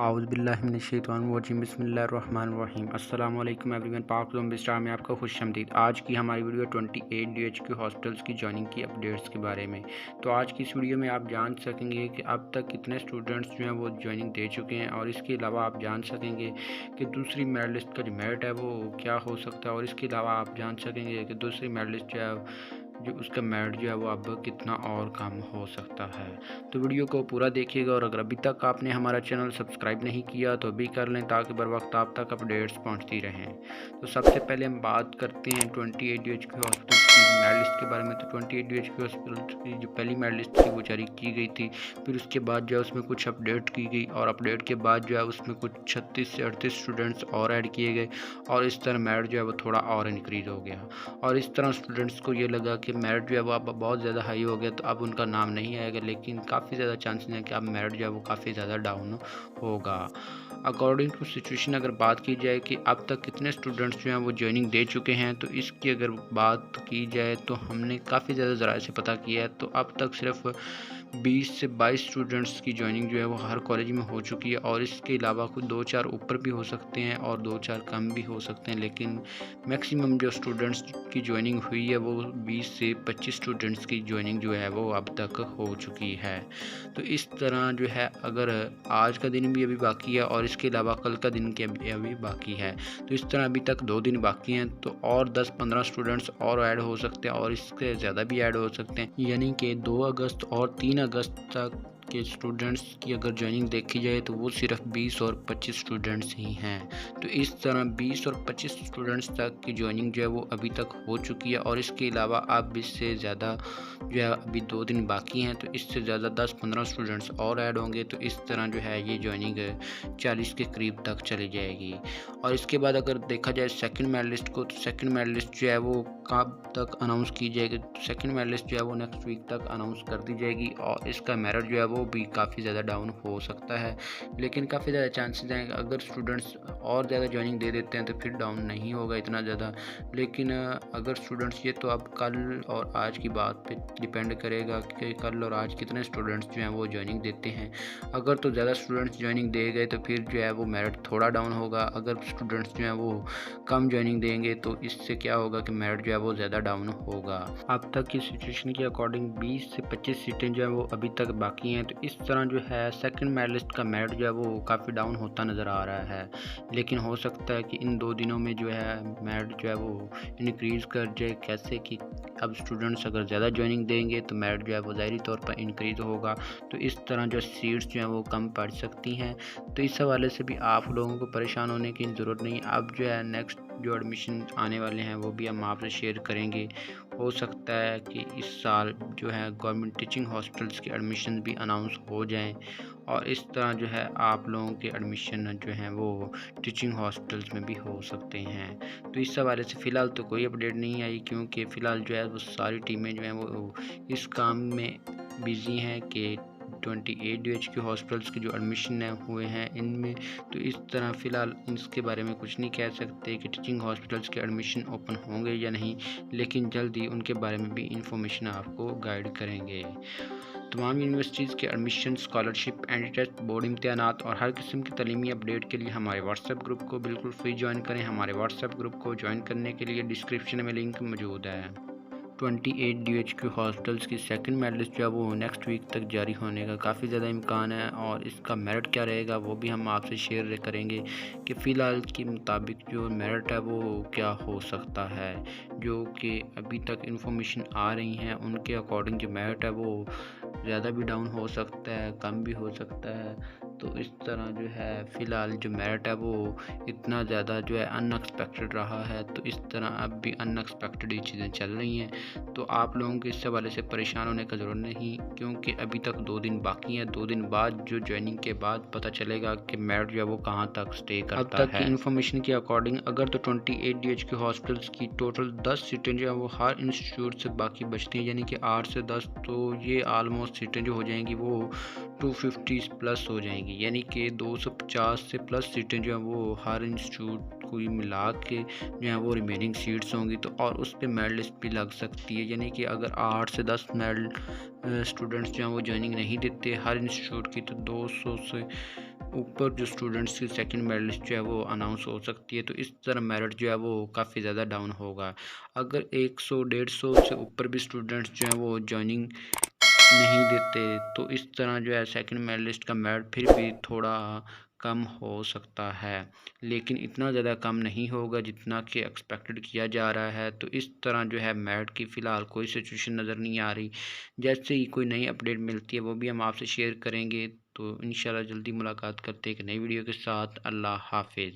आऊज़ुबिल्लाहिमिनश्शैतानिर्रजीम बिस्मिल्लाहिर्रहमानिर्रहीम। अस्सलाम वालेकुम एवरीवन। पाक स्टार में आपका खुशामदीद। आज की हमारी वीडियो 28 DHQ हॉस्टल्स की जॉइनिंग की अपडेट्स के बारे में। तो आज की इस वीडियो में आप जान सकेंगे कि अब तक कितने स्टूडेंट्स जो हैं वो जॉइनिंग दे चुके हैं, और इसके अलावा आप जान सकेंगे कि दूसरी मेरिट लिस्ट का जो मेरिट है वो क्या हो सकता है, और इसके अलावा आप जान सकेंगे कि दूसरी मेरिट लिस्ट जो उसका मेरिट जो है वो अब कितना और कम हो सकता है। तो वीडियो को पूरा देखिएगा, और अगर अभी तक आपने हमारा चैनल सब्सक्राइब नहीं किया तो अभी कर लें ताकि बर वक्त आप तक अपडेट्स पहुंचती रहें। तो सबसे पहले हम बात करते हैं 28 DHQ हॉस्पिटल की मेरिट लिस्ट के बारे में। तो 28 DHQ हॉस्पिटल की जो पहली मेरिट लिस्ट थी वो जारी की गई थी, फिर उसके बाद जो है उसमें कुछ अपडेट की गई, और अपडेट के बाद जो है उसमें कुछ 36 से 38 स्टूडेंट्स और ऐड किए गए, और इस तरह मेरिट जो है वो थोड़ा और इंक्रीज़ हो गया। और इस तरह स्टूडेंट्स को ये लगा कि मेरिट जो है वो अब बहुत ज़्यादा हाई हो गया, तो अब उनका नाम नहीं आएगा, लेकिन काफ़ी ज़्यादा चांसेस हैं कि अब मेरिट जो है वो काफ़ी ज़्यादा डाउन होगा। अकॉर्डिंग टू सिचुएशन अगर बात की जाए कि अब तक कितने स्टूडेंट्स जो हैं वो जॉइनिंग दे चुके हैं, तो इसकी अगर बात की जाए तो हमने काफ़ी ज़्यादा ज़राए से पता किया है। तो अब तक सिर्फ 20 से 22 स्टूडेंट्स की जॉइनिंग जो है वो हर कॉलेज में हो चुकी है, और इसके अलावा कुछ 2-4 ऊपर भी हो सकते हैं और 2-4 कम भी हो सकते हैं, लेकिन मैक्सिमम जो स्टूडेंट्स की जॉइनिंग हुई है वो 20 से 25 स्टूडेंट्स की जॉइनिंग जो है वो अब तक हो चुकी है। तो इस तरह जो है अगर आज का दिन भी अभी बाकी है और इसके अलावा कल का दिन के अभी बाकी है, तो इस तरह अभी तक 2 दिन बाकी हैं, तो और 10-15 स्टूडेंट्स और ऐड हो सकते हैं, और इसके ज़्यादा भी ऐड हो सकते हैं, यानी कि 2 अगस्त और 3 अगस्त तक के स्टूडेंट्स की अगर जॉइनिंग देखी जाए तो वो सिर्फ 20 और 25 स्टूडेंट्स ही हैं। तो इस तरह 20 और 25 स्टूडेंट्स तक की जॉइनिंग जो है वो अभी तक हो चुकी है, और इसके अलावा अब इससे ज़्यादा जो है अभी 2 दिन बाकी हैं, तो इससे ज़्यादा 10-15 स्टूडेंट्स और ऐड होंगे, तो इस तरह जो है ये जॉइनिंग 40 के करीब तक चली जाएगी। और इसके बाद अगर देखा जाए सेकंड मेरिट लिस्ट को, तो सेकंड मेरिट लिस्ट जो है वो कब तक अनाउंस की जाएगी। सेकंड मेरिट लिस्ट जो है वो नेक्स्ट वीक तक अनाउंस कर दी जाएगी, और इसका मेरिट जो है वो भी काफ़ी ज़्यादा डाउन हो सकता है, लेकिन काफ़ी ज़्यादा चांसेस हैं कि अगर स्टूडेंट्स और ज़्यादा जॉइनिंग दे देते हैं तो फिर डाउन नहीं होगा इतना ज़्यादा। लेकिन अगर स्टूडेंट्स, ये तो अब कल और आज की बात पे डिपेंड करेगा कि कल और आज कितने स्टूडेंट्स जो हैं वो जॉइनिंग देते हैं। अगर तो ज़्यादा स्टूडेंट्स जॉइनिंग दे गए तो फिर जो है वो मेरिट थोड़ा डाउन होगा, अगर स्टूडेंट्स जो हैं वो कम जॉइनिंग देंगे तो इससे क्या होगा कि मेरिट जो है वो ज़्यादा डाउन होगा। अब तक की सिचुएशन के अकॉर्डिंग 20 से 25 सीटें जो हैं वो अभी तक बाकी हैं, तो इस तरह जो है सेकंड मेरिट लिस्ट का मेरिट जो है वो काफ़ी डाउन होता नज़र आ रहा है, लेकिन हो सकता है कि इन 2 दिनों में जो है मेरिट जो है वो इंक्रीज़ कर जाए। कैसे कि अब स्टूडेंट्स अगर ज़्यादा जॉइनिंग देंगे तो मेरिट जो है वो ज़ाहिरी तौर पर इंक्रीज़ होगा, तो इस तरह जो सीट्स जो हैं वो कम पड़ सकती हैं। तो इस हवाले से भी आप लोगों को परेशान होने की ज़रूरत नहीं। अब जो है नेक्स्ट जो एडमिशन आने वाले हैं वो भी हम आपसे शेयर करेंगे। हो सकता है कि इस साल जो है गवर्नमेंट टीचिंग हॉस्पिटल्स के एडमिशन भी अनाउंस हो जाएं, और इस तरह जो है आप लोगों के एडमिशन जो हैं वो टीचिंग हॉस्पिटल्स में भी हो सकते हैं। तो इस हवाले से फ़िलहाल तो कोई अपडेट नहीं आई, क्योंकि फ़िलहाल जो है वो सारी टीमें जो हैं वो इस काम में बिज़ी हैं कि 28 DHQ हॉस्पिटल्स के जो एडमिशन हुए हैं इनमें। तो इस तरह फ़िलहाल इसके बारे में कुछ नहीं कह सकते कि टीचिंग हॉस्पिटल्स के एडमिशन ओपन होंगे या नहीं, लेकिन जल्द ही उनके बारे में भी इंफॉर्मेशन आपको गाइड करेंगे। तमाम यूनिवर्सिटीज़ के admission, scholarship, entry test, board इम्तिहानात और हर किस्म की तलीमी अपडेट के लिए हमारे व्हाट्सएप ग्रुप को बिल्कुल फ्री ज्वाइन करें। हमारे व्हाट्सएप ग्रुप को ज्वाइन करने के लिए डिस्क्रिप्शन में लिंक मौजूद है। 28 DHQ हॉस्पिटल्स की सेकंड मेरिट लिस्ट जो है वो नेक्स्ट वीक तक जारी होने का काफ़ी ज़्यादा इम्कान है, और इसका मेरिट क्या रहेगा वो भी हम आपसे शेयर करेंगे कि फ़िलहाल के मुताबिक जो मेरिट है वो क्या हो सकता है। जो कि अभी तक इंफॉर्मेशन आ रही हैं उनके अकॉर्डिंग जो मेरिट है वो ज़्यादा भी डाउन हो सकता है, कम भी हो सकता है। तो इस तरह जो है फ़िलहाल जो मेरिट है वो इतना ज़्यादा जो है अनएक्सपेक्टेड रहा है, तो इस तरह अब भी अनएक्सपेक्टेड ही चीज़ें चल रही हैं। तो आप लोगों को इस हवाले से परेशान होने का ज़रूरत नहीं, क्योंकि अभी तक 2 दिन बाकी हैं। 2 दिन बाद जो जॉइनिंग के बाद पता चलेगा कि मेरिट जो है वो कहाँ तक स्टे करता है। अब तक की इन्फॉर्मेशन के अकॉर्डिंग अगर तो 28 DHQ हॉस्पिटल्स की टोटल 10 सीटें जो है वो हर इंस्टीट्यूट से बाकी बचती हैं, यानी कि 8 से 10, तो ये आलमोस्ट सीटें जो हो जाएंगी वो 250 प्लस हो जाएंगी, यानी कि 250 से प्लस सीटें जो हैं वो हर इंस्टीट्यूट को मिला के जो है वो रिमेनिंग सीट्स होंगी। तो और उस पर मेरिट लिस्ट भी लग सकती है, यानी कि अगर 8 से 10 मेरिट स्टूडेंट्स जो हैं वो ज्वाइनिंग नहीं देते हर इंस्टीट्यूट की, तो 200 से ऊपर जो स्टूडेंट्स की सेकंड मेरिट लिस्ट जो है वो अनाउंस हो सकती है। तो इस तरह मेरिट जो है वो काफ़ी ज़्यादा डाउन होगा। अगर 100-150 से ऊपर भी स्टूडेंट्स जो हैं वो जॉइनिंग नहीं देते तो इस तरह जो है सेकंड मेरिट लिस्ट का मेरिट फिर भी थोड़ा कम हो सकता है, लेकिन इतना ज़्यादा कम नहीं होगा जितना कि एक्सपेक्टेड किया जा रहा है। तो इस तरह जो है मेरिट की फ़िलहाल कोई सिचुएशन नज़र नहीं आ रही। जैसे ही कोई नई अपडेट मिलती है वो भी हम आपसे शेयर करेंगे। तो इंशाल्लाह जल्दी मुलाकात करते हैं एक नई वीडियो के साथ। अल्लाह हाफिज़।